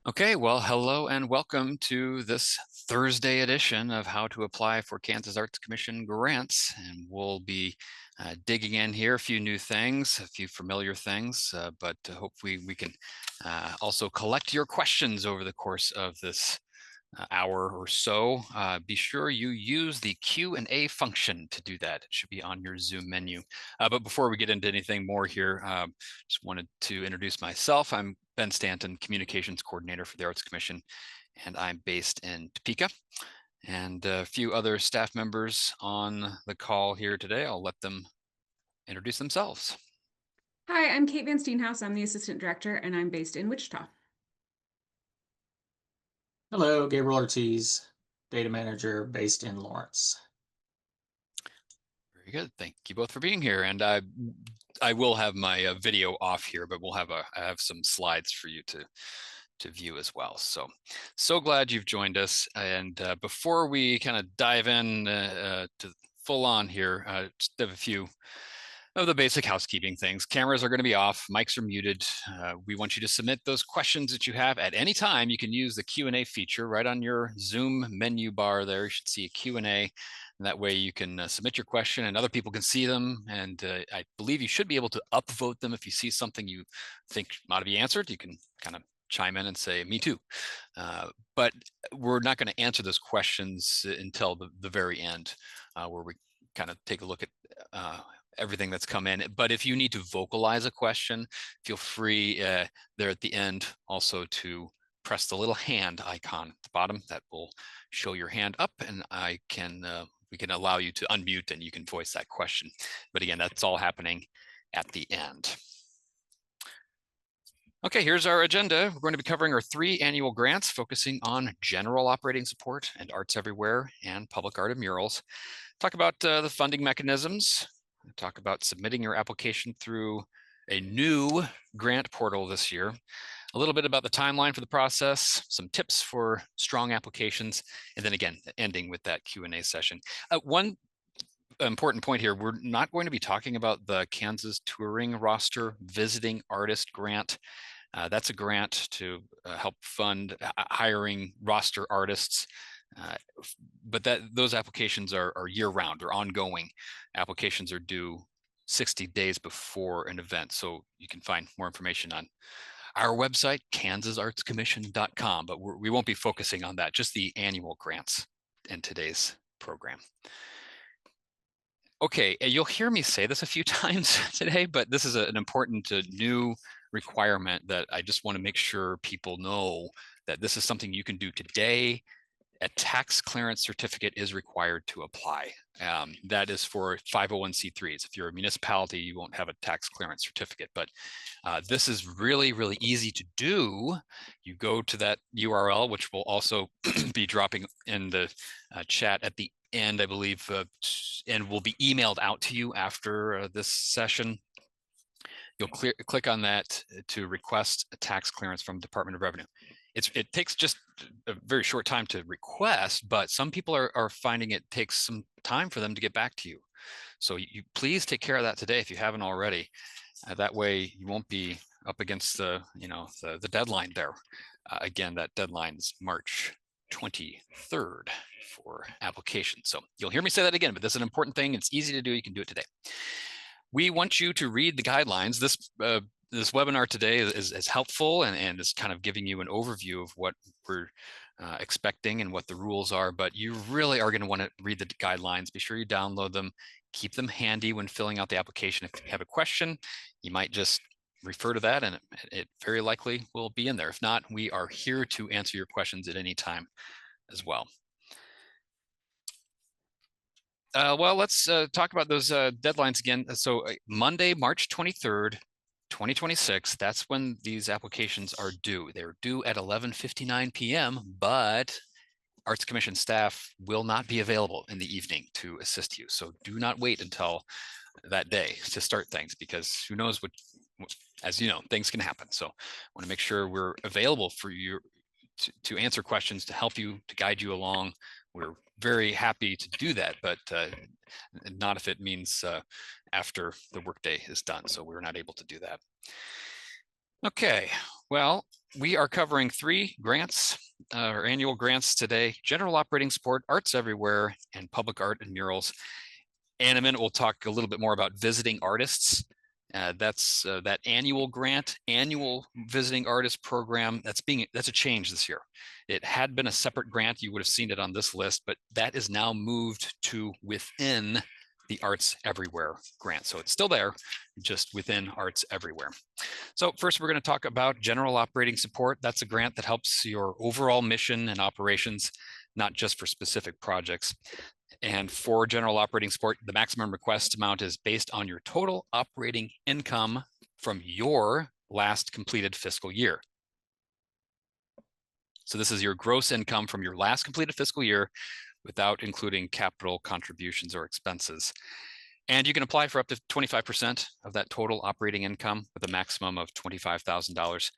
Okay, well, hello and welcome to this Thursday edition of How to Apply for Kansas Arts Commission Grants. And we'll be digging in here, a few new things, a few familiar things, but hopefully we can also collect your questions over the course of this hour or so. Be sure you use the Q&A function to do that. It should be on your Zoom menu. But before we get into anything more here, just wanted to introduce myself. I'm Ben Stanton, Communications Coordinator for the Arts Commission, and I'm based in Topeka. And a few other staff members on the call here today. I'll let them introduce themselves. Hi, I'm Kate Van Steenhouse. I'm the Assistant Director, and I'm based in Wichita. Hello, Gabriel Ortiz, data manager based in Lawrence. Very good. Thank you both for being here. And I will have my video off here, but I have some slides for you to view as well. So glad you've joined us. And before we kind of dive in to full on here, just have a few of the basic housekeeping things. Cameras are going to be off, mics are muted. We want you to submit those questions that you have at any time. You can use the Q&A feature right on your Zoom menu bar there. You should see a Q&A. And that way you can submit your question and other people can see them. And I believe you should be able to upvote them if you see something you think ought to be answered. You can kind of chime in and say, me too. But we're not going to answer those questions until the very end, where we kind of take a look at everything that's come in. But if you need to vocalize a question, feel free there at the end also to press the little hand icon at the bottom. That will show your hand up, and we can allow you to unmute and you can voice that question. But again, that's all happening at the end. Okay, here's our agenda. We're going to be covering our 3 annual grants focusing on general operating support and Arts Everywhere and public art and murals. Talk about the funding mechanisms. Talk about submitting your application through a new grant portal this year. A little bit about the timeline for the process, some tips for strong applications, and then again, ending with that Q&A session. One important point here, we're not going to be talking about the Kansas Touring Roster Visiting Artist Grant. That's a grant to help fund hiring roster artists. But those applications are year-round or ongoing. Applications are due 60 days before an event. So you can find more information on our website, kansasartscommission.com, but we won't be focusing on that, just the annual grants in today's program. Okay, you'll hear me say this a few times today, but this is an important new requirement that I just want to make sure people know that this is something you can do today. A tax clearance certificate is required to apply. That is for 501c3s. If you're a municipality, you won't have a tax clearance certificate, but this is really, really easy to do. You go to that URL, which will also be dropping in the chat at the end, I believe, and will be emailed out to you after this session. You'll click on that to request a tax clearance from Department of Revenue. It takes just a very short time to request, but some people are finding it takes some time for them to get back to you. So you please take care of that today if you haven't already. That way you won't be up against the deadline there. Again, that deadline is March 23rd for application. So you'll hear me say that again, but this is an important thing. It's easy to do. You can do it today. We want you to read the guidelines. This webinar today is helpful and is kind of giving you an overview of what we're expecting and what the rules are, but you really are going to want to read the guidelines. Be sure you download them, keep them handy when filling out the application. If you have a question, you might just refer to that and it very likely will be in there. If not, we are here to answer your questions at any time as well. Well, let's talk about those deadlines again. So Monday, March 23rd, 2026, that's when these applications are due. They're due at 11:59 p.m., but Arts Commission staff will not be available in the evening to assist you. So do not wait until that day to start things, because who knows what, as you know, things can happen. So I want to make sure we're available for you to answer questions, to help you, to guide you along. We're very happy to do that, but not if it means after the workday is done. So we're not able to do that. Okay, well, we are covering 3 grants, or annual grants today: general operating support, arts everywhere, and public art and murals. And in a minute, we'll talk a little bit more about visiting artists. That's that annual grant, annual visiting artist program. That's a change this year. It had been a separate grant. You would have seen it on this list, but that is now moved to within the Arts Everywhere grant. So it's still there, just within Arts Everywhere. So first, we're going to talk about general operating support. That's a grant that helps your overall mission and operations, not just for specific projects. And for general operating support, the maximum request amount is based on your total operating income from your last completed fiscal year. So this is your gross income from your last completed fiscal year without including capital contributions or expenses. And you can apply for up to 25% of that total operating income with a maximum of $25,000.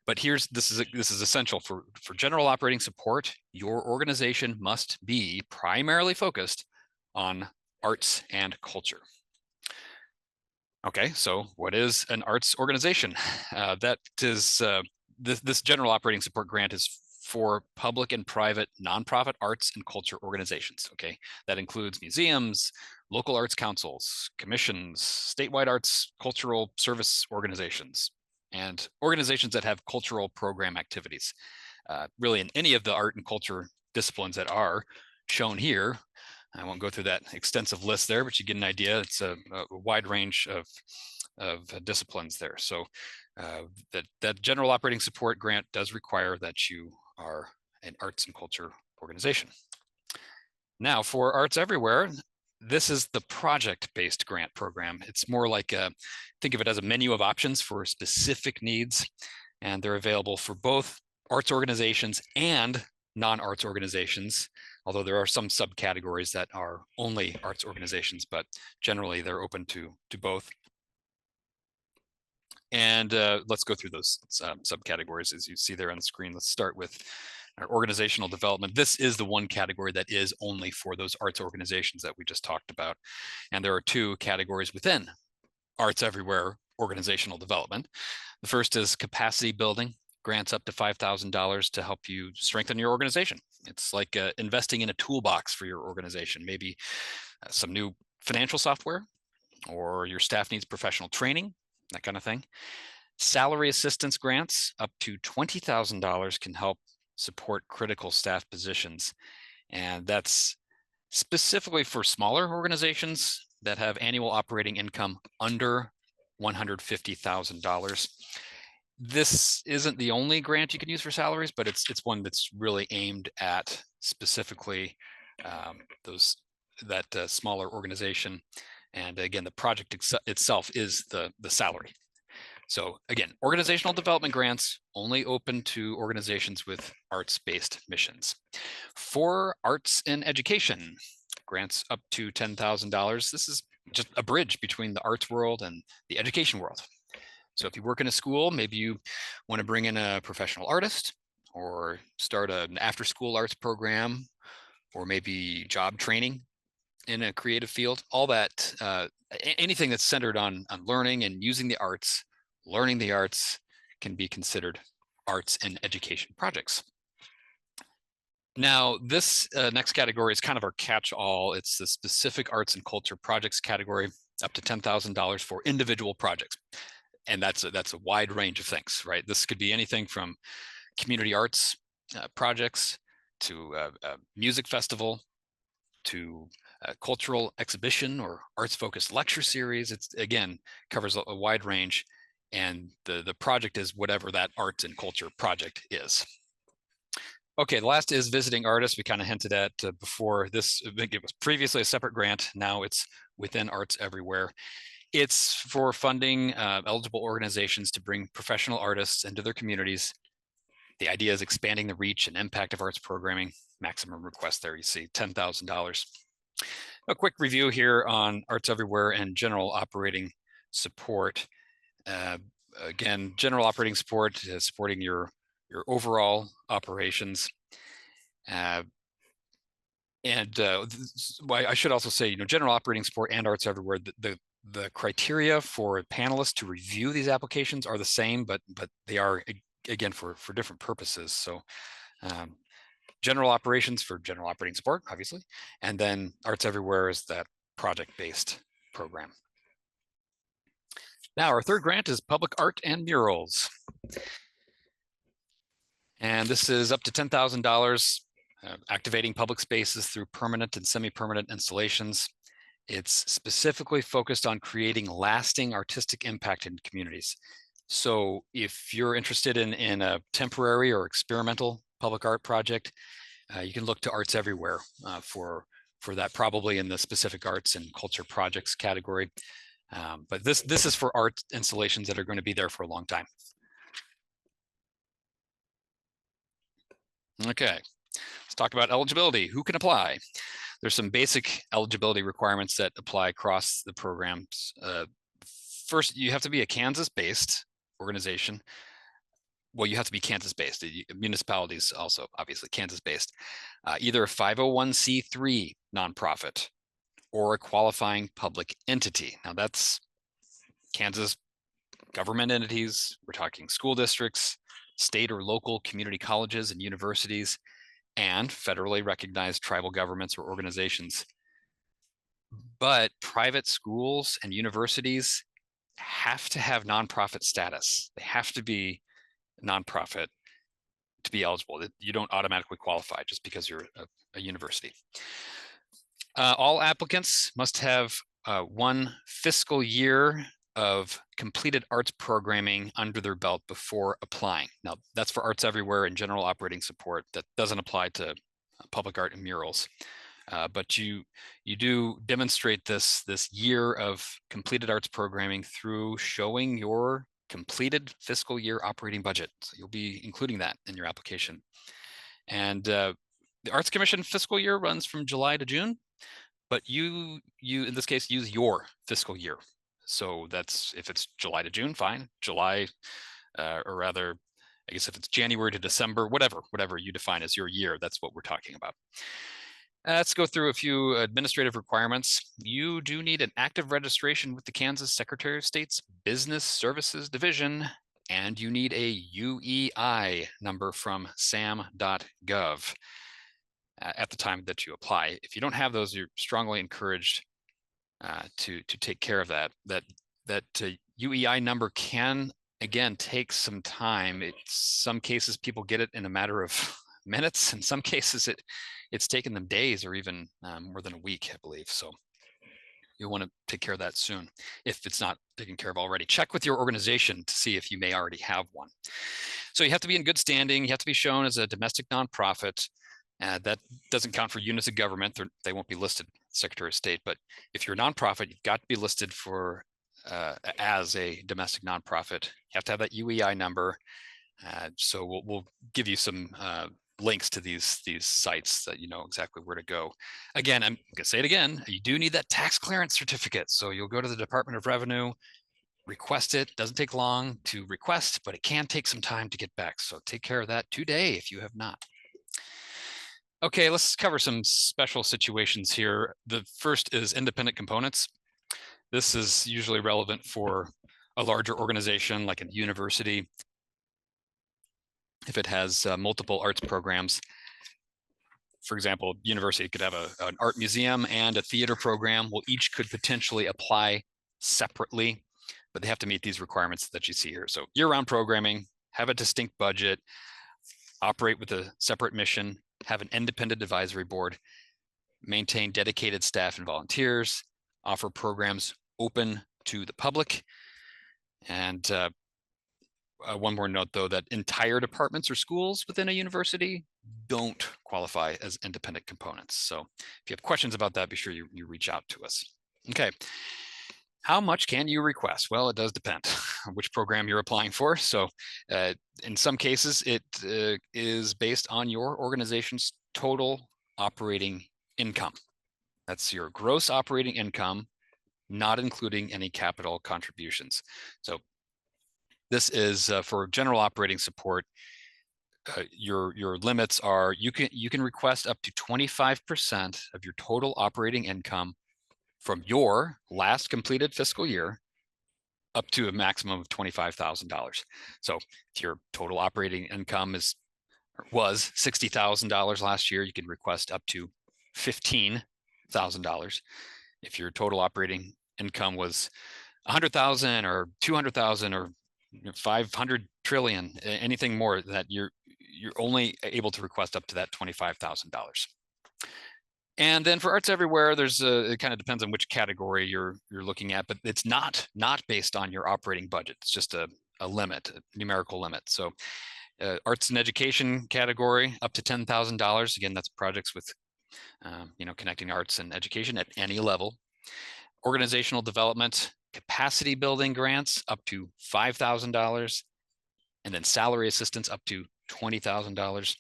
But this is essential for general operating support. Your organization must be primarily focused on arts and culture. Okay, so what is an arts organization? That is this general operating support grant is for public and private nonprofit arts and culture organizations. Okay, that includes museums, local arts councils, commissions, statewide arts cultural service organizations, and organizations that have cultural program activities. Really, in any of the art and culture disciplines that are shown here. I won't go through that extensive list there, but you get an idea. It's a wide range of disciplines there. So that general operating support grant does require that you are an arts and culture organization. Now, for Arts Everywhere, this is the project-based grant program. It's more like think of it as a menu of options for specific needs, and they're available for both arts organizations and non-arts organizations, although there are some subcategories that are only arts organizations, but generally they're open to both. And let's go through those subcategories as you see there on the screen. Let's start with our organizational development. This is the one category that is only for those arts organizations that we just talked about. And there are 2 categories within Arts Everywhere organizational development. The first is capacity building. Grants up to $5,000 to help you strengthen your organization. It's like investing in a toolbox for your organization, maybe some new financial software, or your staff needs professional training, that kind of thing. Salary assistance grants up to $20,000 can help support critical staff positions. And that's specifically for smaller organizations that have annual operating income under $150,000. This isn't the only grant you can use for salaries, but it's one that's really aimed at specifically that smaller organization. And again, the project itself is the salary. So again, organizational development grants only open to organizations with arts-based missions. For arts in education, grants up to $10,000. This is just a bridge between the arts world and the education world. So if you work in a school, maybe you want to bring in a professional artist or start an after-school arts program, or maybe job training in a creative field, all that, anything that's centered on learning and using the arts, learning the arts can be considered arts and education projects. Now, this next category is kind of our catch-all. It's the specific arts and culture projects category, up to $10,000 for individual projects. And that's a wide range of things, right? This could be anything from community arts projects to a music festival to a cultural exhibition or arts-focused lecture series. It's, again, covers a wide range, and the project is whatever that arts and culture project is. Okay, the last is visiting artists. We kind of hinted at before this. I think it was previously a separate grant. Now it's within Arts Everywhere. It's for funding eligible organizations to bring professional artists into their communities. The idea is expanding the reach and impact of arts programming. Maximum request there, you see $10,000. A quick review here on Arts Everywhere and general operating support. Again, general operating support is supporting your overall operations. I should also say, general operating support and Arts Everywhere, the criteria for panelists to review these applications are the same, but they are again, for different purposes. So general operations for general operating support, obviously, and then Arts Everywhere is that project-based program. Now, our third grant is public art and murals. And this is up to $10,000, activating public spaces through permanent and semi-permanent installations. It's specifically focused on creating lasting artistic impact in communities. So if you're interested in a temporary or experimental public art project, you can look to Arts Everywhere for that, probably in the specific arts and culture projects category. But this is for art installations that are going to be there for a long time. Okay, let's talk about eligibility. Who can apply? There's some basic eligibility requirements that apply across the programs. First, you have to be a Kansas-based organization. Well, you have to be Kansas-based. Municipalities also, obviously, Kansas-based. Either a 501c3 nonprofit or a qualifying public entity. Now, that's Kansas government entities. We're talking school districts, state or local community colleges and universities, and federally recognized tribal governments or organizations. But private schools and universities have to have nonprofit status. They have to be nonprofit to be eligible. You don't automatically qualify just because you're a university. All applicants must have 1 fiscal year of completed arts programming under their belt before applying. Now, that's for Arts Everywhere and general operating support. That doesn't apply to public art and murals. But you do demonstrate this year of completed arts programming through showing your completed fiscal year operating budget. So you'll be including that in your application. And the Arts Commission fiscal year runs from July to June, but you in this case use your fiscal year. So that's, if it's July to June, fine. July, or rather, I guess if it's January to December, whatever you define as your year, that's what we're talking about. Let's go through a few administrative requirements. You do need an active registration with the Kansas Secretary of State's Business Services Division, and you need a UEI number from sam.gov at the time that you apply. If you don't have those, you're strongly encouraged to take care of that. That UEI number can, again, take some time. In some cases, people get it in a matter of minutes. In some cases, it's taken them days or even more than a week, I believe. So you'll want to take care of that soon if it's not taken care of already. Check with your organization to see if you may already have one. So you have to be in good standing. You have to be shown as a domestic nonprofit. That doesn't count for units of government. They won't be listed Secretary of State. But if you're a nonprofit, you've got to be listed for as a domestic nonprofit. You have to have that UEI number. So we'll give you some links to these sites that you know exactly where to go. Again, I'm gonna say it again, you do need that tax clearance certificate. So you'll go to the Department of Revenue, request it. Doesn't take long to request, but it can take some time to get back. So take care of that today if you have not. Okay, let's cover some special situations here. The first is independent components. This is usually relevant for a larger organization like a university. If it has multiple arts programs, for example, university could have an art museum and a theater program. Well, each could potentially apply separately, but they have to meet these requirements that you see here. So year-round programming, have a distinct budget, operate with a separate mission, have an independent advisory board, maintain dedicated staff and volunteers, offer programs open to the public. And one more note, though, that entire departments or schools within a university don't qualify as independent components. So if you have questions about that, be sure you reach out to us. Okay. How much can you request? Well, it does depend on which program you're applying for. So in some cases, it is based on your organization's total operating income. That's your gross operating income, not including any capital contributions. So this is for general operating support. Your limits are, you can request up to 25% of your total operating income from your last completed fiscal year up to a maximum of $25,000. So if your total operating income was $60,000 last year, you can request up to $15,000. If your total operating income was 100,000 or 200,000 or 500 trillion, anything more, that you're only able to request up to that $25,000. And then for Arts Everywhere, it kind of depends on which category you're looking at, but it's not based on your operating budget. It's just a limit, a numerical limit. So arts and education category up to $10,000. Again, that's projects with connecting arts and education at any level. Organizational development, capacity building grants up to $5,000, and then salary assistance up to $20,000.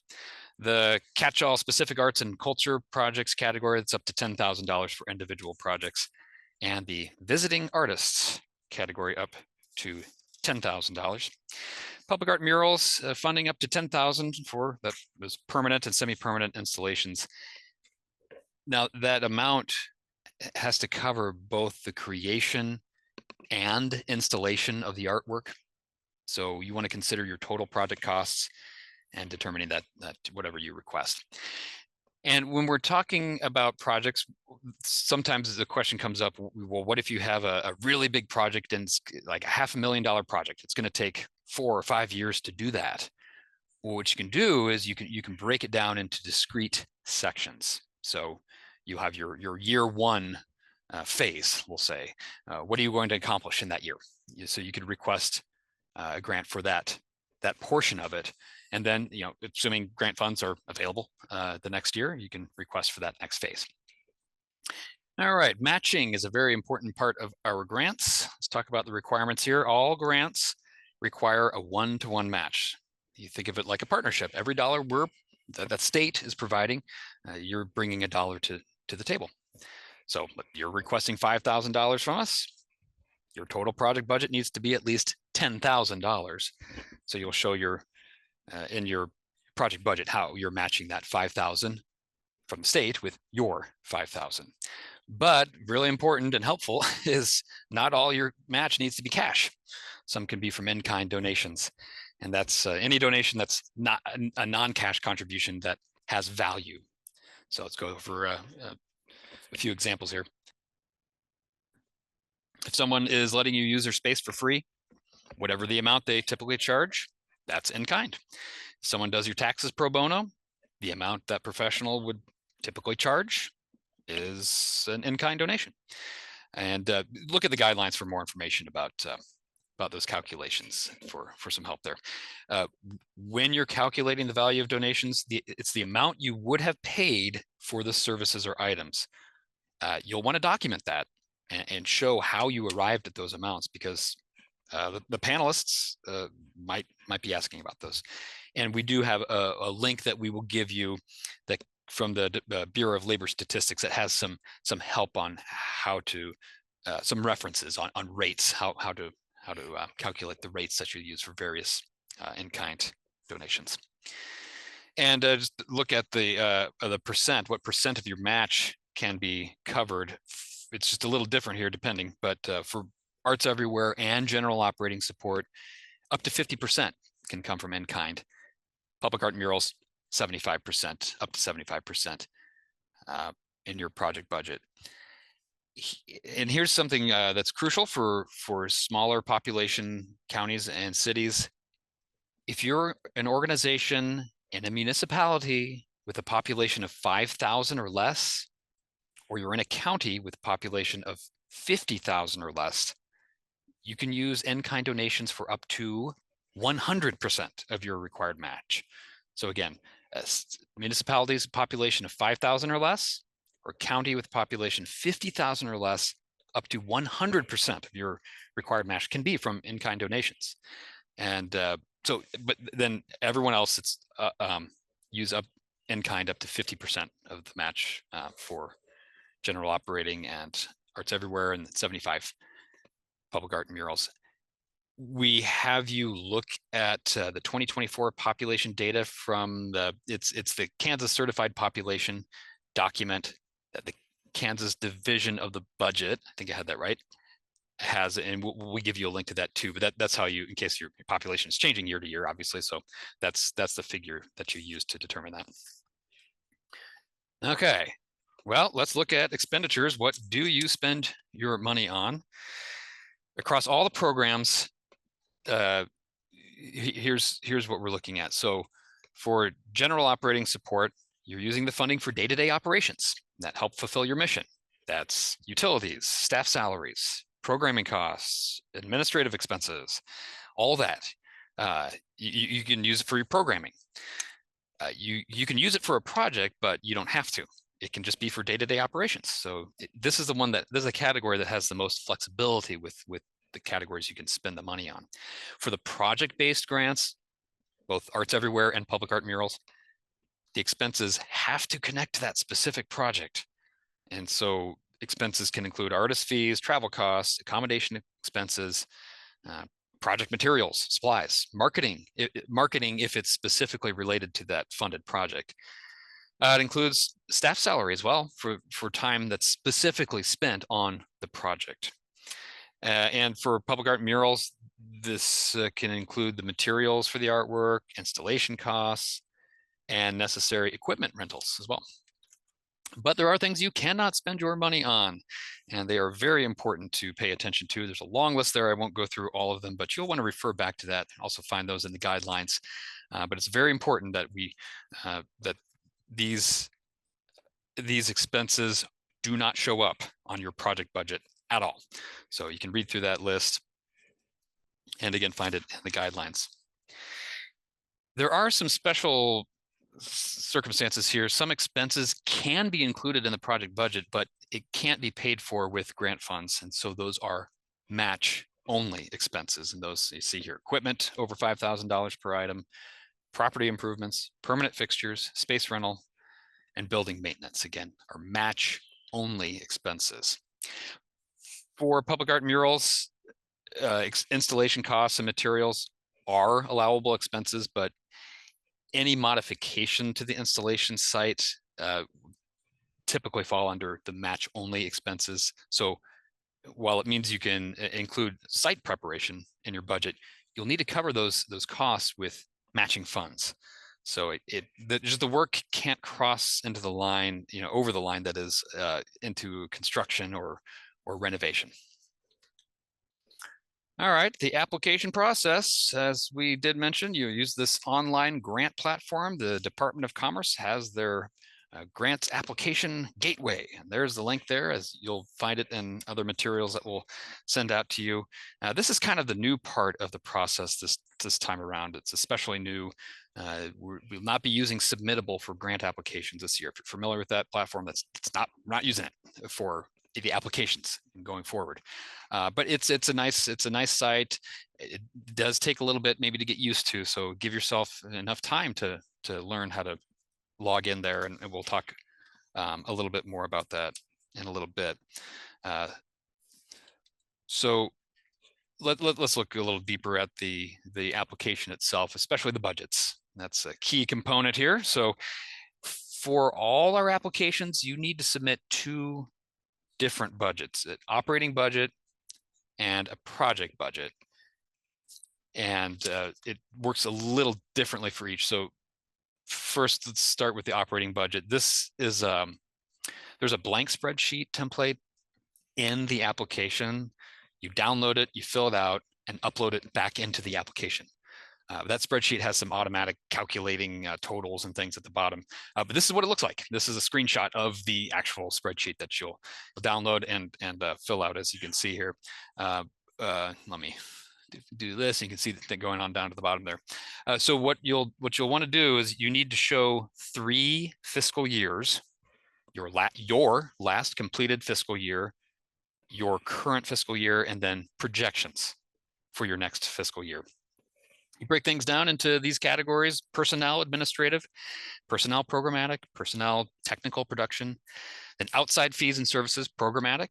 The catch-all specific arts and culture projects category, that's up to $10,000 for individual projects. And the visiting artists category up to $10,000. Public art murals funding up to $10,000 for those permanent and semi-permanent installations. Now that amount has to cover both the creation and installation of the artwork. So you want to consider your total project costs and determining that whatever you request. And when we're talking about projects, sometimes the question comes up, well, what if you have a really big project and it's like a $500,000 project? It's going to take 4 or 5 years to do that. Well, what you can do is you can break it down into discrete sections. So you have your year one phase, we'll say. What are you going to accomplish in that year? So you could request a grant for that portion of it. And then, assuming grant funds are available the next year, you can request for that next phase. All right, matching is a very important part of our grants. Let's talk about the requirements here. All grants require a 1-to-1 match. You think of it like a partnership. Every dollar that state is providing, you're bringing a dollar to the table. So you're requesting $5,000 from us. Your total project budget needs to be at least $10,000. So you'll show in your project budget how you're matching that $5,000 from the state with your $5,000. But really important and helpful is not all your match needs to be cash. Some can be from in-kind donations. And that's any donation that's not a non-cash contribution that has value. So let's go over a few examples here. If someone is letting you use their space for free, whatever the amount they typically charge, that's in kind. If someone does your taxes pro bono, the amount that professional would typically charge is an in-kind donation. And look at the guidelines for more information about those calculations for some help there. When you're calculating the value of donations, it's the amount you would have paid for the services or items. You'll want to document that and show how you arrived at those amounts, because the panelists might be asking about those. And we do have a link that we will give you from the Bureau of Labor Statistics that has some help on how to some references on rates, how to calculate the rates that you use for various in-kind donations. And just look at the percent, what percent of your match can be covered. It's just a little different here depending, but for Arts Everywhere and general operating support, up to 50% can come from in-kind. Public art murals, 75%, up to 75% in your project budget. And here's something that's crucial for smaller population counties and cities. If you're an organization in a municipality with a population of 5,000 or less, or you're in a county with a population of 50,000 or less, you can use in-kind donations for up to 100% of your required match. So again, municipalities population of 5,000 or less, or county with population 50,000 or less, up to 100% of your required match can be from in-kind donations. And but then everyone else, it's use up in-kind up to 50% of the match for general operating and Arts Everywhere, and 75 public art murals. We have you look at the 2024 population data from it's the Kansas Certified Population Document that the Kansas Division of the Budget, I think I had that right, has, and we give you a link to that too, but that's how you, in case your population is changing year to year, obviously. So that's the figure that you use to determine that. Okay, well, let's look at expenditures. What do you spend your money on? Across all the programs, here's what we're looking at. So for general operating support, you're using the funding for day-to-day operations that help fulfill your mission. That's utilities, staff salaries, programming costs, administrative expenses, all that. You can use it for your programming. You can use it for a project, but you don't have to. It can just be for day-to-day operations. So this is a category that has the most flexibility with the categories you can spend the money on. For the project-based grants, both Arts Everywhere and Public Art Murals, the expenses have to connect to that specific project. And so expenses can include artist fees, travel costs, accommodation expenses, project materials, supplies, marketing if it's specifically related to that funded project. It includes staff salary as well for time that's specifically spent on the project. And for public art murals, this can include the materials for the artwork, installation costs, and necessary equipment rentals as well. But there are things you cannot spend your money on, and they are very important to pay attention to. There's a long list there. I won't go through all of them, but you'll want to refer back to that. Also find those in the guidelines. But it's very important that that these expenses do not show up on your project budget at all. So you can read through that list and again, find it in the guidelines. There are some special circumstances here. Some expenses can be included in the project budget, but it can't be paid for with grant funds. And so those are match only expenses. And those you see here: equipment over $5,000 per item, property improvements, permanent fixtures, space rental, and building maintenance, again, are match only expenses. For public art murals, installation costs and materials are allowable expenses, but any modification to the installation site typically fall under the match only expenses. So while it means you can include site preparation in your budget, you'll need to cover those costs with matching funds. So just the work can't cross into the line, over the line that is into construction or renovation. All right, the application process, as we did mention, you use this online grant platform. The Department of Commerce has their grants application gateway. And there's the link there, as you'll find it in other materials that we'll send out to you. This is kind of the new part of the process this time around. It's especially new. We'll not be using Submittable for grant applications this year. If you're familiar with that platform, we're not using it for the applications going forward. But it's a nice site. It does take a little bit maybe to get used to. So give yourself enough time to learn how to log in there, and we'll talk a little bit more about that in a little bit. So let's look a little deeper at the application itself, especially the budgets. That's a key component here. So for all our applications, you need to submit 2 different budgets: an operating budget and a project budget. And it works a little differently for each. So first, let's start with the operating budget. This is there's a blank spreadsheet template in the application. You download it, you fill it out, and upload it back into the application. That spreadsheet has some automatic calculating totals and things at the bottom. But this is what it looks like. This is a screenshot of the actual spreadsheet that you'll download and fill out, as you can see here. Let me do this. You can see the thing going on down to the bottom there. So what you'll want to do is you need to show 3 fiscal years: your last completed fiscal year, your current fiscal year, and then projections for your next fiscal year. You break things down into these categories: personnel administrative, personnel programmatic, personnel technical production, then outside fees and services programmatic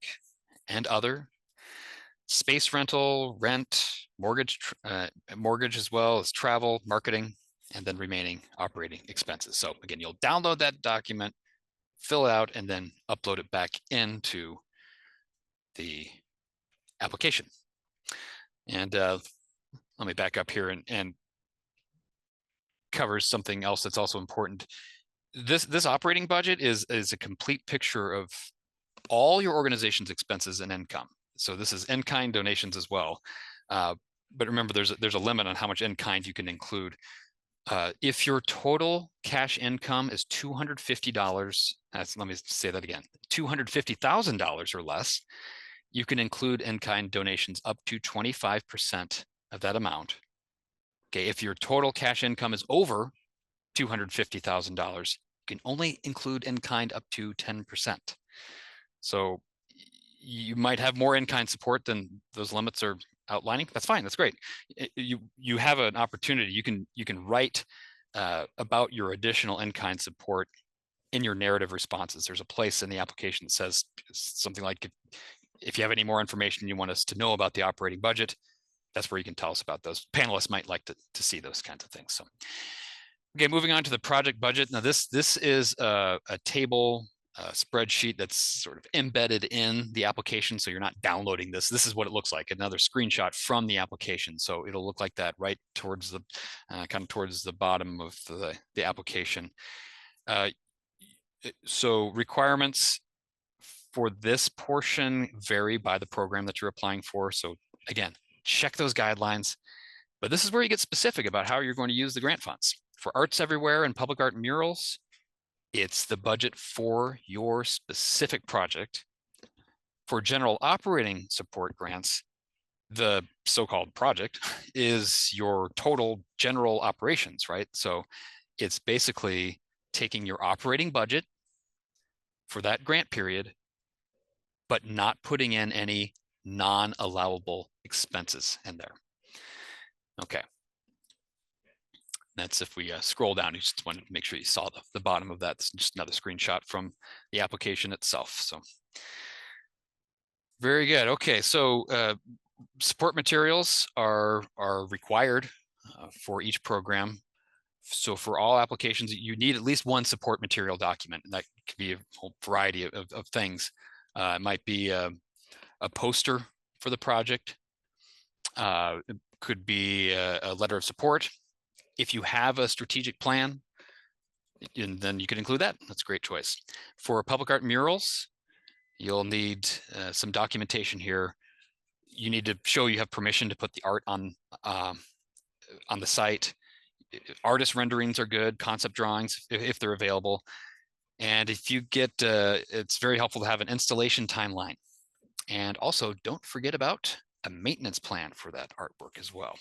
and other, space rental, rent, mortgage, as well as travel, marketing, and then remaining operating expenses. So again, you'll download that document, fill it out, and then upload it back into the application. And let me back up here and covers something else that's also important. This operating budget is a complete picture of all your organization's expenses and income. So this is in-kind donations as well. But remember, there's a limit on how much in-kind you can include. If your total cash income is $250, let me say that again, $250,000 or less, you can include in-kind donations up to 25% of that amount. Okay, if your total cash income is over $250,000, you can only include in-kind up to 10%. So you might have more in-kind support than those limits are outlining. That's fine. That's great. You have an opportunity. You can write about your additional in-kind support in your narrative responses. There's a place in the application that says something like, if you have any more information you want us to know about the operating budget, that's where you can tell us about those. Panelists might like to see those kinds of things. So, okay, moving on to the project budget. Now this is a table spreadsheet that's sort of embedded in the application. So you're not downloading this. This is what it looks like, another screenshot from the application. So it'll look like that right towards the kind of towards the bottom of the application. So requirements for this portion vary by the program that you're applying for. So again, check those guidelines. But this is where you get specific about how you're going to use the grant funds. For Arts Everywhere and Public Art Murals, it's the budget for your specific project. For general operating support grants, the so-called project is your total general operations, right? So it's basically taking your operating budget for that grant period, but not putting in any non-allowable expenses in there. Okay. That's if we scroll down, you just wanted to make sure you saw the bottom of that. It's just another screenshot from the application itself. So very good. Okay, so support materials are required for each program. So for all applications, you need at least one support material document. And that could be a whole variety of things. It might be a poster for the project. It could be a letter of support. If you have a strategic plan, and then you can include that. That's a great choice. For public art murals, you'll need some documentation here. You need to show you have permission to put the art on the site. Artist renderings are good, concept drawings if they're available. And if you get, it's very helpful to have an installation timeline. And also don't forget about a maintenance plan for that artwork as well.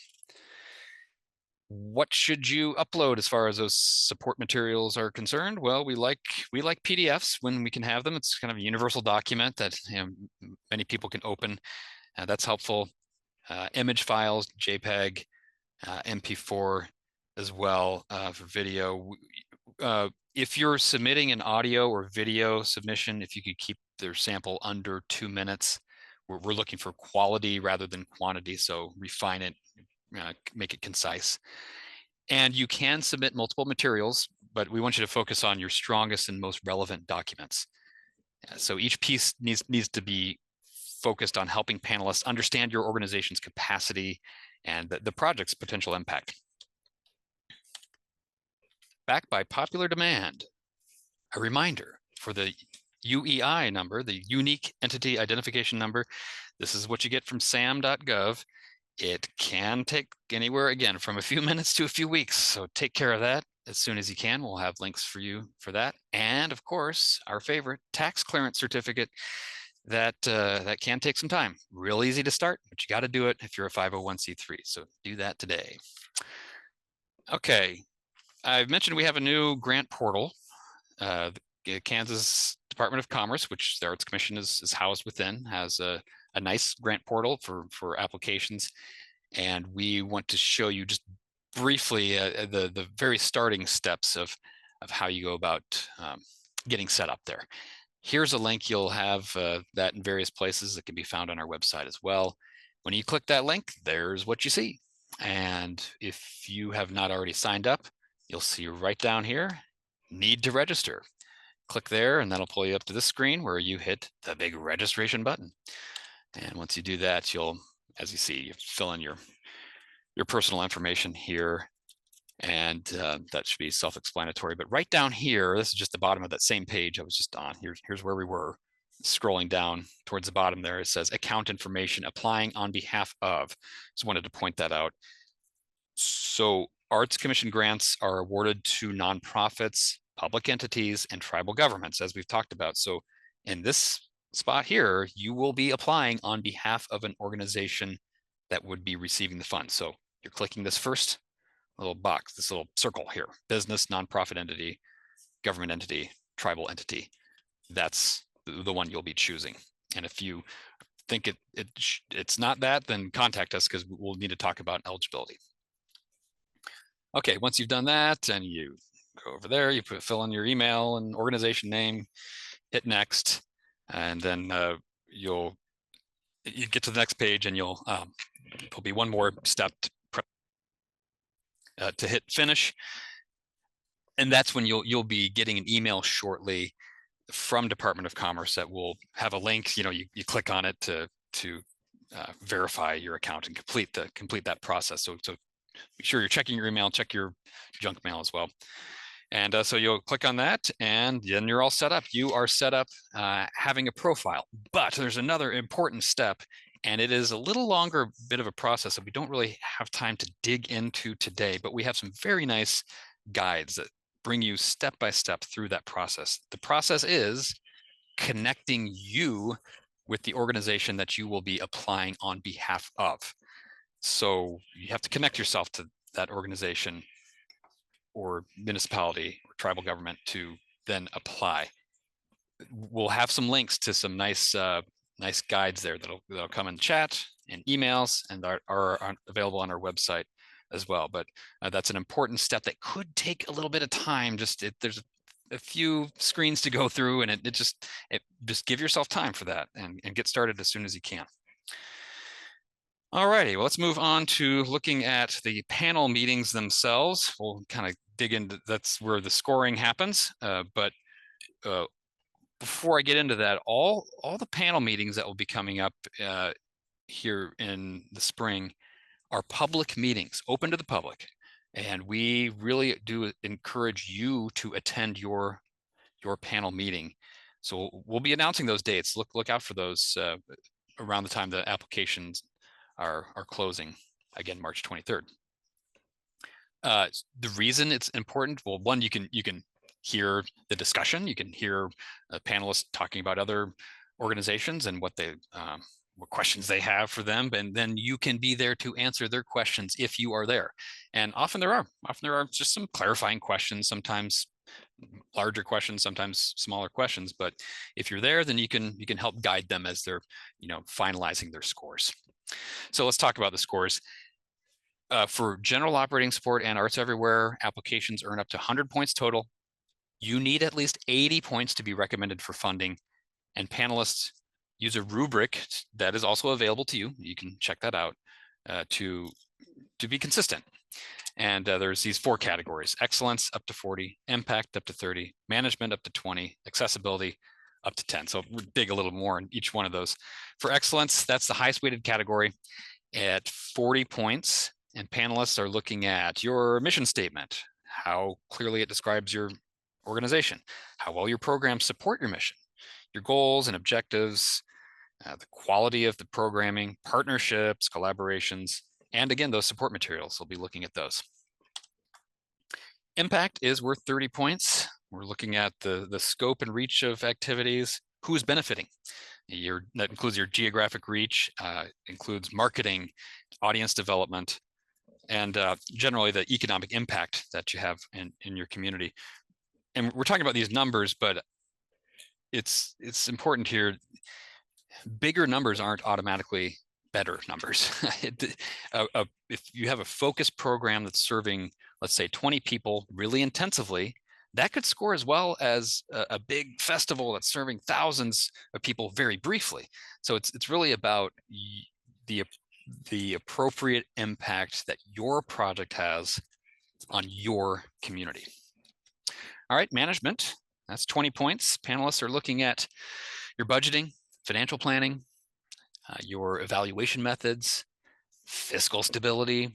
What should you upload as far as those support materials are concerned? Well, we like PDFs when we can have them. It's kind of a universal document that many people can open. That's helpful. Image files, JPEG, MP4 as well for video. If you're submitting an audio or video submission, if you could keep their sample under 2 minutes, we're looking for quality rather than quantity. So refine it. Make it concise. And you can submit multiple materials, but we want you to focus on your strongest and most relevant documents. So each piece needs to be focused on helping panelists understand your organization's capacity and the project's potential impact. Backed by popular demand, a reminder for the UEI number, the Unique Entity Identification Number. This is what you get from sam.gov. It can take anywhere, again, from a few minutes to a few weeks. So take care of that as soon as you can. We'll have links for you for that. And of course, our favorite tax clearance certificate that can take some time. Real easy to start, but you got to do it if you're a 501c3. So do that today. Okay. I've mentioned we have a new grant portal. The Kansas Department of Commerce, which the Arts Commission is housed within, has a nice grant portal for applications. And we want to show you just briefly the very starting steps of how you go about getting set up there. Here's a link. You'll have that in various places that can be found on our website as well. When you click that link, there's what you see. And if you have not already signed up, you'll see right down here, need to register. Click there and that'll pull you up to this screen where you hit the big registration button. And once you do that, you'll, as you see, you fill in your personal information here, and that should be self-explanatory. But right down here, this is just the bottom of that same page I was just on. Here's where we were. Scrolling down towards the bottom there, it says account information applying on behalf of. Just wanted to point that out. So Arts Commission grants are awarded to nonprofits, public entities, and tribal governments, as we've talked about. So in this spot here, you will be applying on behalf of an organization that would be receiving the funds. So you're clicking this first little box, this little circle here: business, nonprofit entity, government entity, tribal entity. That's the one you'll be choosing. And if you think it's not that, then contact us, because we'll need to talk about eligibility. Okay, once you've done that, and you go over there, you fill in your email and organization name, hit next, and then you get to the next page, and there'll be one more step to hit finish, and that's when you'll be getting an email shortly from Department of Commerce that will have a link. You click on it to verify your account and complete that process. So be sure you're checking your email, check your junk mail as well. And so you'll click on that, and then you're all set up. You are set up having a profile. But there's another important step, and it is a little longer bit of a process that we don't really have time to dig into today, but we have some very nice guides that bring you step by step through that process. The process is connecting you with the organization that you will be applying on behalf of. So you have to connect yourself to that organization or municipality or tribal government to then apply. We'll have some links to some nice guides there that'll come in chat and emails, and are available on our website as well. But that's an important step that could take a little bit of time. There's a few screens to go through, and just give yourself time for that, and get started as soon as you can. All righty, well, let's move on to looking at the panel meetings themselves. We'll kind of dig into, that's where the scoring happens. But before I get into that, all the panel meetings that will be coming up here in the spring are public meetings, open to the public. And we really do encourage you to attend your panel meeting. So we'll be announcing those dates. Look out for those around the time the applications are closing, again, March 23rd. The reason it's important, well, one, you can hear the discussion. You can hear panelists talking about other organizations and what questions they have for them, and then you can be there to answer their questions if you are there. And often there are just some clarifying questions, sometimes larger questions, sometimes smaller questions. But if you're there, then you can help guide them as they're finalizing their scores. So let's talk about the scores. For general operating support and Arts Everywhere, applications earn up to 100 points total. You need at least 80 points to be recommended for funding, and panelists use a rubric that is also available to you. You can check that out to be consistent. And there's these 4 categories: excellence up to 40, impact up to 30, management up to 20, accessibility up to 10. So we'll dig a little more in each one of those. For excellence, that's the highest weighted category at 40 points. And panelists are looking at your mission statement, how clearly it describes your organization, how well your programs support your mission, your goals and objectives, the quality of the programming, partnerships, collaborations, and again, those support materials. We'll be looking at those. Impact is worth 30 points. We're looking at the scope and reach of activities, who's benefiting. That includes your geographic reach, includes marketing, audience development, and generally the economic impact that you have in your community. And we're talking about these numbers, but it's important here. Bigger numbers aren't automatically better numbers. If you have a focused program that's serving, let's say, 20 people really intensively, that could score as well as a big festival that's serving thousands of people very briefly. So it's really about the appropriate impact that your project has on your community. All right, management, that's 20 points. Panelists are looking at your budgeting, financial planning, your evaluation methods, fiscal stability,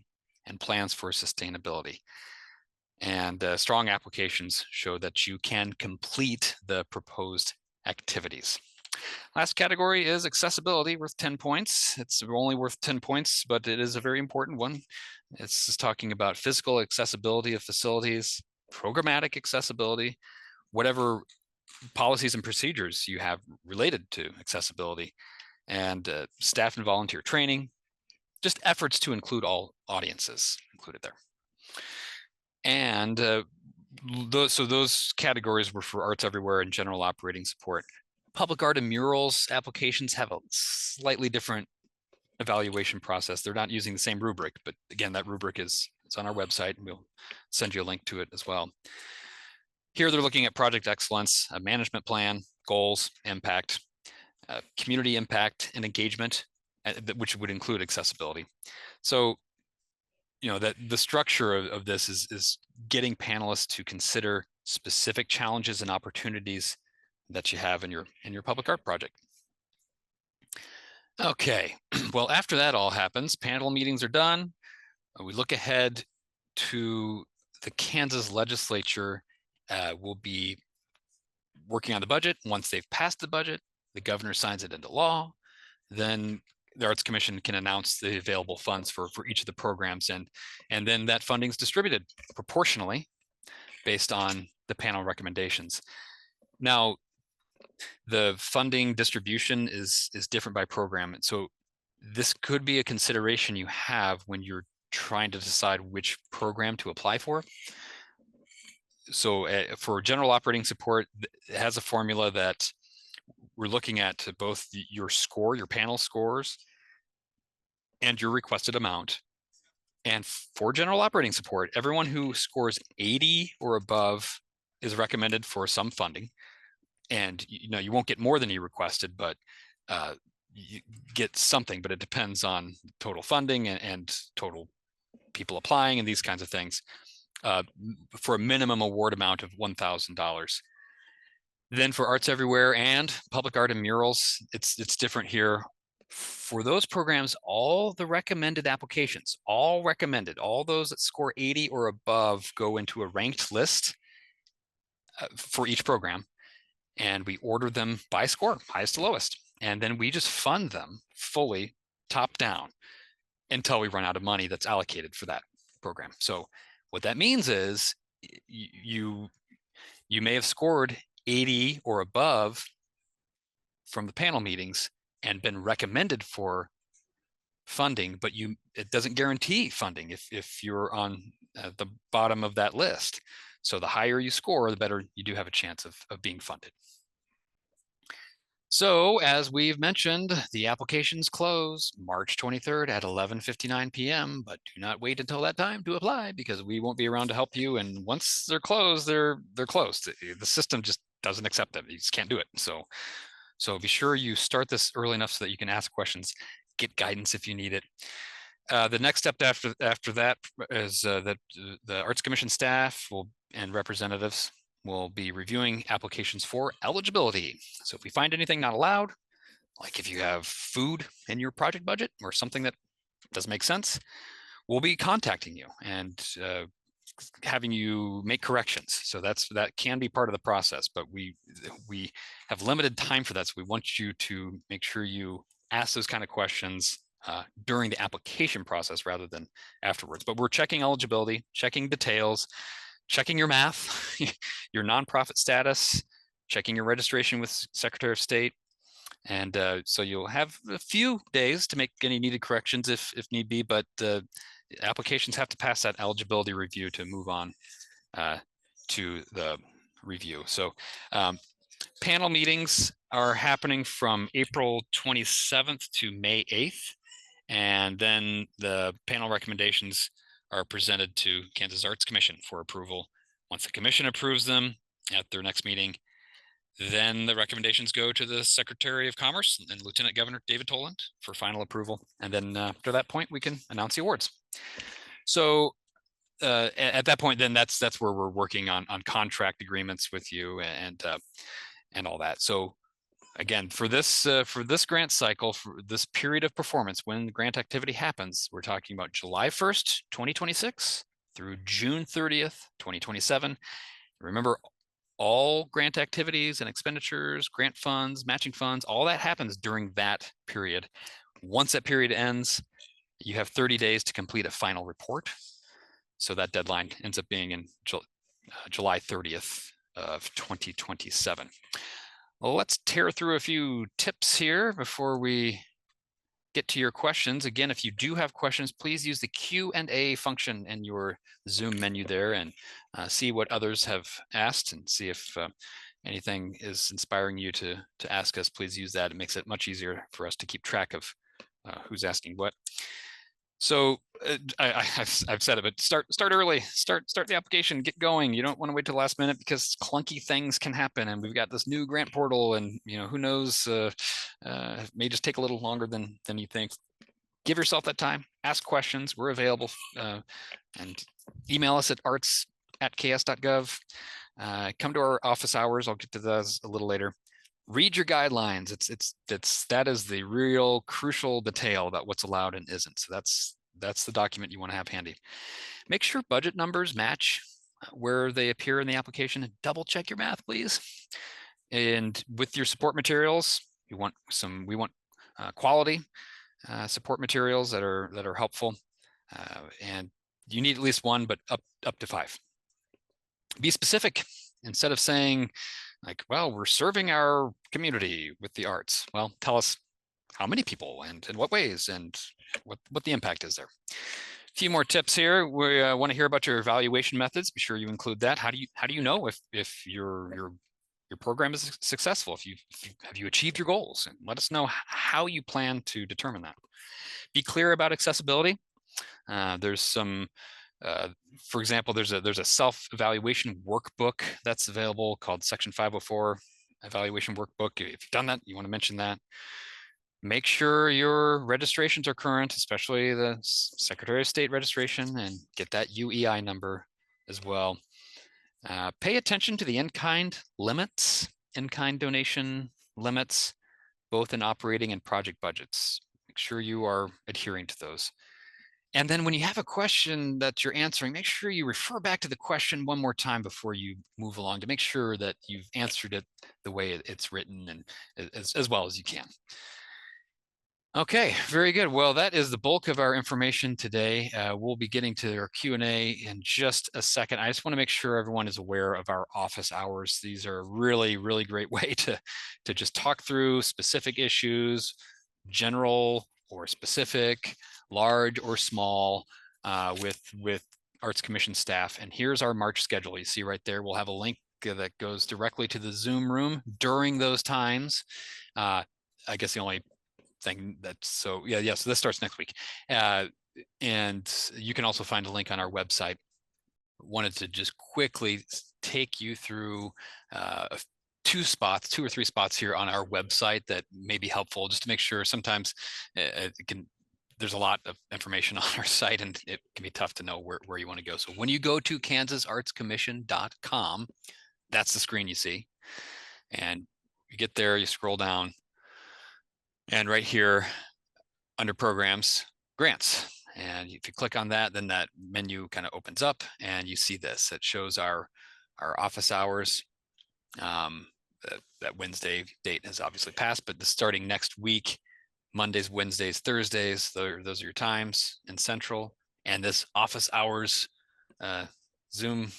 and plans for sustainability. And strong applications show that you can complete the proposed activities. Last category is accessibility, worth 10 points. It's only worth 10 points, but it is a very important one. It's talking about physical accessibility of facilities, programmatic accessibility, whatever policies and procedures you have related to accessibility, and staff and volunteer training, just efforts to include all audiences included there. And so those categories were for Arts Everywhere and general operating support. Public art and murals applications have a slightly different evaluation process. They're not using the same rubric, but again, that rubric is on our website, and we'll send you a link to it as well. Here they're looking at project excellence, a management plan, goals, impact, community impact and engagement, which would include accessibility. So, you know, that the structure of this is getting panelists to consider specific challenges and opportunities that you have in your public art project. Okay, well, after that all happens, panel meetings are done. We look ahead to the Kansas legislature will be working on the budget. Once they've passed the budget, the governor signs it into law. Then the Arts Commission can announce the available funds for each of the programs, and then that funding is distributed proportionally based on the panel recommendations. Now, the funding distribution is different by program, and so this could be a consideration you have when you're trying to decide which program to apply for. So for general operating support, it has a formula that we're looking at both your score, your panel scores, and your requested amount. And for general operating support, everyone who scores 80 or above is recommended for some funding. And you know, you won't get more than you requested, but you get something, but it depends on total funding and total people applying and these kinds of things, for a minimum award amount of $1,000. Then for Arts Everywhere and public art and murals, it's different here. For those programs, all the recommended applications, all those that score 80 or above go into a ranked list for each program. And we order them by score, highest to lowest. And then we just fund them fully top down until we run out of money that's allocated for that program. So what that means is you may have scored 80 or above from the panel meetings and been recommended for funding, but it doesn't guarantee funding if you're on the bottom of that list. So the higher you score, the better you do have a chance of being funded. So as we've mentioned, the applications close March 23rd at 11:59 p.m., but do not wait until that time to apply, because we won't be around to help you. And once they're closed, they're closed. The system just doesn't accept them. You just can't do it. So be sure you start this early enough so that you can ask questions, get guidance if you need it. The next step after that is that the Arts Commission staff and representatives will be reviewing applications for eligibility. So if we find anything not allowed, like if you have food in your project budget or something that doesn't make sense, we'll be contacting you and having you make corrections. So that can be part of the process, but we have limited time for that. So we want you to make sure you ask those kind of questions during the application process rather than afterwards. But we're checking eligibility, checking details, checking your math, your nonprofit status, checking your registration with Secretary of State. And so you'll have a few days to make any needed corrections if need be, but applications have to pass that eligibility review to move on to the review. So panel meetings are happening from April 27th to May 8th. And then the panel recommendations are presented to Kansas Arts Commission for approval. Once the commission approves them at their next meeting, then the recommendations go to the Secretary of Commerce and Lieutenant Governor David Toland for final approval. And then after that point, we can announce the awards. So at that point, then that's where we're working on contract agreements with you and all that. So again, for this grant cycle, for this period of performance, when grant activity happens, we're talking about July 1st, 2026 through June 30th, 2027. Remember, all grant activities and expenditures, grant funds, matching funds, all that happens during that period. Once that period ends, you have 30 days to complete a final report. So that deadline ends up being in July 30th of 2027. Well, let's tear through a few tips here before we get to your questions. Again, if you do have questions, please use the Q&A function in your Zoom menu there and see what others have asked and see if anything is inspiring you to ask us. Please use that. It makes it much easier for us to keep track of who's asking what. So I've said it, but start early, start the application, get going. You don't want to wait till the last minute because clunky things can happen. And we've got this new grant portal, and who knows, it may just take a little longer than you think. Give yourself that time, ask questions. We're available, and email us at arts@ks.gov. Come to our office hours. I'll get to those a little later. Read your guidelines. That is the real crucial detail about what's allowed and isn't. So that's the document you want to have handy. Make sure budget numbers match where they appear in the application. Double check your math, please. And with your support materials, we want quality support materials that are helpful. And you need at least one, but up to 5. Be specific. Instead of saying, like, well, we're serving our community with the arts. Well, tell us how many people and in what ways and what the impact is there. A few more tips here. We want to hear about your evaluation methods. Be sure you include that. How do you know if your program is successful? Have you achieved your goals? And let us know how you plan to determine that. Be clear about accessibility. There's some. For example, there's a self-evaluation workbook that's available called Section 504 Evaluation Workbook. If you've done that, you want to mention that. Make sure your registrations are current, especially the Secretary of State registration, and get that UEI number as well. Pay attention to the in-kind limits, in-kind donation limits, both in operating and project budgets. Make sure you are adhering to those. And then when you have a question that you're answering, make sure you refer back to the question one more time before you move along to make sure that you've answered it the way it's written and as well as you can. Okay, very good. Well, that is the bulk of our information today. We'll be getting to our Q&A in just a second. I just want to make sure everyone is aware of our office hours. These are a really, really great way to just talk through specific issues, general or specific, large or small, with Arts Commission staff. And here's our March schedule. You see right there, we'll have a link that goes directly to the Zoom room during those times. I guess the only thing so this starts next week. And you can also find a link on our website. Wanted to just quickly take you through 2 or 3 spots here on our website that may be helpful, just to make sure. Sometimes there's a lot of information on our site and it can be tough to know where you want to go. So when you go to kansasartscommission.com, that's the screen you see. And you get there, you scroll down, and right here under programs, grants. And if you click on that, then that menu kind of opens up and you see this. It shows our office hours. That Wednesday date has obviously passed, but starting next week, Mondays, Wednesdays, Thursdays, those are your times in Central. And this office hours Zoom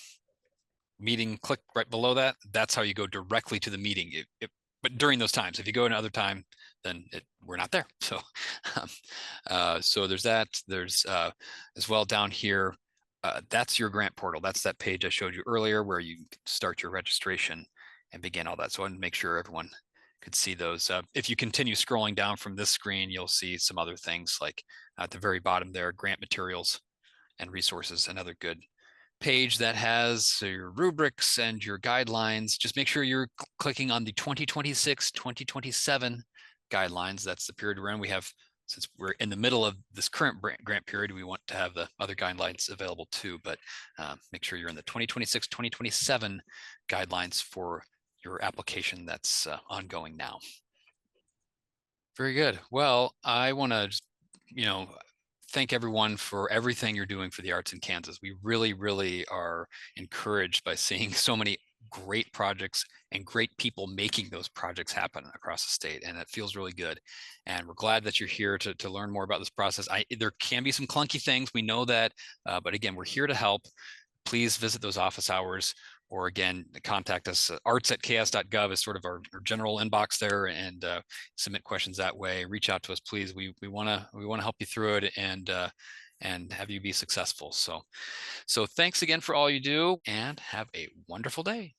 meeting, click right below that. That's how you go directly to the meeting. But during those times, if you go another time, then we're not there. So, so there's that. There's as well down here. That's your grant portal. That's that page I showed you earlier where you start your registration and begin all that. So I want to make sure everyone could see those. If you continue scrolling down from this screen, you'll see some other things like at the very bottom there, grant materials and resources, another good page that has your rubrics and your guidelines. Just make sure you're clicking on the 2026-2027 guidelines. That's the period we're in. We have, since we're in the middle of this current grant period, we want to have the other guidelines available too, but make sure you're in the 2026-2027 guidelines for your application that's ongoing now. Very good. Well, I want to just, you know, thank everyone for everything you're doing for the arts in Kansas. We really, really are encouraged by seeing so many great projects and great people making those projects happen across the state. And it feels really good. And we're glad that you're here to learn more about this process. There can be some clunky things. We know that. But again, we're here to help. Please visit those office hours, or again, contact us. Arts@ks.gov is sort of our general inbox there, and submit questions that way. Reach out to us, please. We want to help you through it, and have you be successful. So thanks again for all you do, and have a wonderful day.